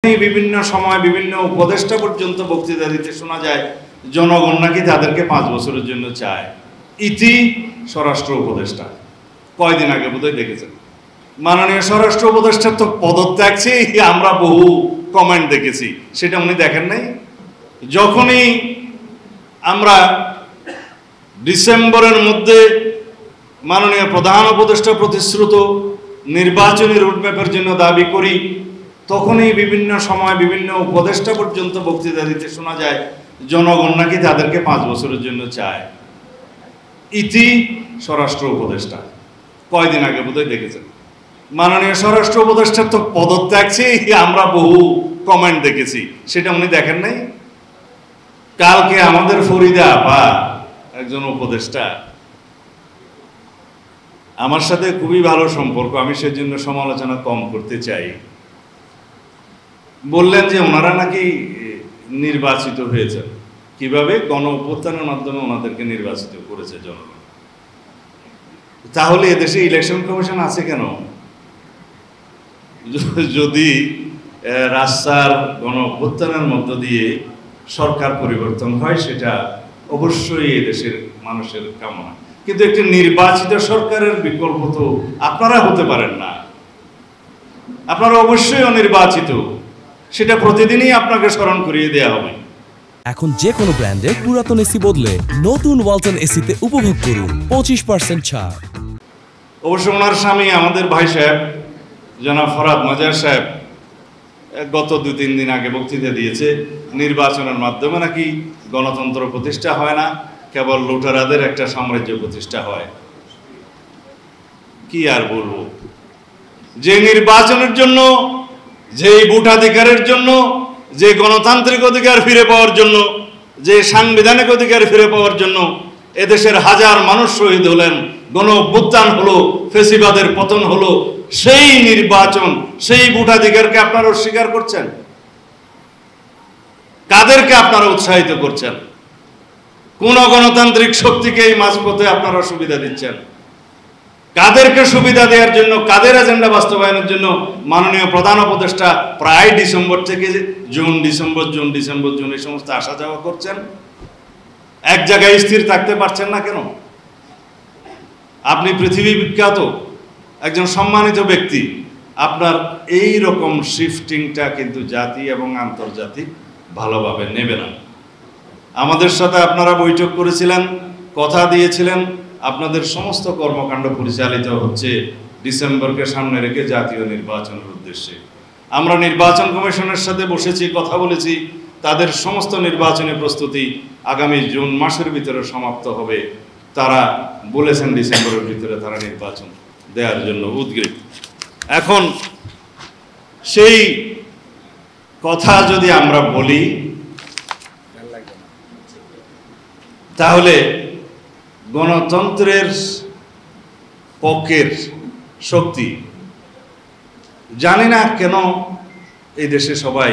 বিভিন্ন সময় বিভিন্ন উপদেষ্টা পর্যন্ত বক্তৃতা দিতে শোনা যায় জনগণ নাকি তাদেরকে 5 বছরের জন্য চায়। ইতি স্বরাষ্ট্র উপদেষ্টা কয়দিন আগে বোধহয় দেখেছেন, মাননীয় স্বরাষ্ট্র উপদেষ্টার তো পদত্যাগ চেয়ে আমরা বহু কমেন্ট দেখেছি, সেটা উনি দেখেন নাই। যখনই আমরা ডিসেম্বরের মধ্যে মাননীয় প্রধান উপদেষ্টা প্রতিশ্রুত নির্বাচনী রুটম্যাপের জন্য দাবি করি, তখনই বিভিন্ন সময় বিভিন্ন উপদেষ্টা পর্যন্ত বক্তৃতা দিতে শোনা যায় জনগণ নাকি তাদেরকে 5 বছরের জন্য চায়। ইতি স্বরাষ্ট্র উপদেষ্টা কয়দিন আগে বোধহয় দেখেছেন, মাননীয় স্বরাষ্ট্র উপদেষ্টার তো পদত্যাগ চেয়ে আমরা বহু কমেন্ট দেখেছি, সেটা উনি দেখেন নাই। কালকে আমাদের ফরিদা আপা একজন উপদেষ্টা, আমার সাথে খুবই ভালো সম্পর্ক, আমি সেজন্য সমালোচনা কম করতে চাই, বললেন যে ওনারা নাকি নির্বাচিত হয়েছেন। কিভাবে? গণ অভ্যুত্থানের মাধ্যমে ওনাদেরকে নির্বাচিত করেছে জনগণ। তাহলে এদেশে ইলেকশন কমিশন আছে কেন? যদি রাস্তার গণ অভ্যুত্থানের মধ্য দিয়ে সরকার পরিবর্তন হয়, সেটা অবশ্যই এদেশের মানুষের কামনা, কিন্তু একটি নির্বাচিত সরকারের বিকল্প তো আপনারা হতে পারেন না। আপনারা অবশ্যই অনির্বাচিত, সেটা প্রতিদিনই আপনাকে স্মরণ করিয়ে দেওয়া হবে। এখন যে কোনো ব্র্যান্ডের পুরাতন এসি বদলে নতুন ওয়ালটন এসিতে উপভোগ করুন 25% ছাড়। অবশ্য ওনার স্বামী আমাদের ভাই সাহেব জনাব ফরহাদ মাজার সাহেব গত 2-3 দিন আগে বক্তৃতা দিয়েছে, নির্বাচনের মাধ্যমে নাকি গণতন্ত্র প্রতিষ্ঠা হয় না, কেবল লুটেরাদের একটা সাম্রাজ্য প্রতিষ্ঠা হয়। কি আর বলবো, যে নির্বাচনের জন্য, যে ভোটাধিকারের জন্য, যে গণতান্ত্রিক অধিকার ফিরে পাওয়ার জন্য, যে সাংবিধানিক অধিকার ফিরে পাওয়ার জন্য এদেশের হাজার মানুষ শহীদ হলেন, গণ অভ্যুত্থান হলো, ফেসিবাদের পতন হলো, সেই নির্বাচন, সেই ভোটাধিকারকে আপনারা অস্বীকার করছেন। কাদেরকে আপনারা উৎসাহিত করছেন? কোন গণতান্ত্রিক শক্তিকে এই মাঝপথে আপনারা সুবিধা দিচ্ছেন? কাদেরকে সুবিধা দেওয়ার জন্য, কাদের এজেন্ডা বাস্তবায়নের জন্য মাননীয় প্রধান উপদেষ্টা প্রায় ডিসেম্বর থেকে জুন ডিসেম্বর এই সমস্ত আসা যাওয়া করছেন? এক জায়গায় স্থির থাকতে পারছেন না কেন? আপনি পৃথিবী বিখ্যাত একজন সম্মানিত ব্যক্তি, আপনার এই রকম শিফটিংটা কিন্তু জাতি এবং আন্তর্জাতিক ভালোভাবে নেবে না। আমাদের সাথে আপনারা বৈঠক করেছিলেন, কথা দিয়েছিলেন, আপনাদের সমস্ত কর্মকাণ্ড পরিচালিত হচ্ছে ডিসেম্বরকে সামনে রেখে জাতীয় নির্বাচনের উদ্দেশ্যে। আমরা নির্বাচন কমিশনের সাথে বসেছি, কথা বলেছি, তাদের সমস্ত নির্বাচনী প্রস্তুতি আগামী জুন মাসের ভিতরে সমাপ্ত হবে। তারা বলেছেন ডিসেম্বরের ভিতরে তারা নির্বাচন দেওয়ার জন্য উদ্গ্রীব। এখন সেই কথা যদি আমরা বলি, তাহলে গণতন্ত্রের পক্ষের শক্তি, জানি না কেন এই দেশে সবাই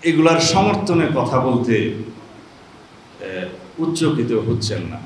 এগুলার সমর্থনে কথা বলতে উচ্চকিত হচ্ছেন না।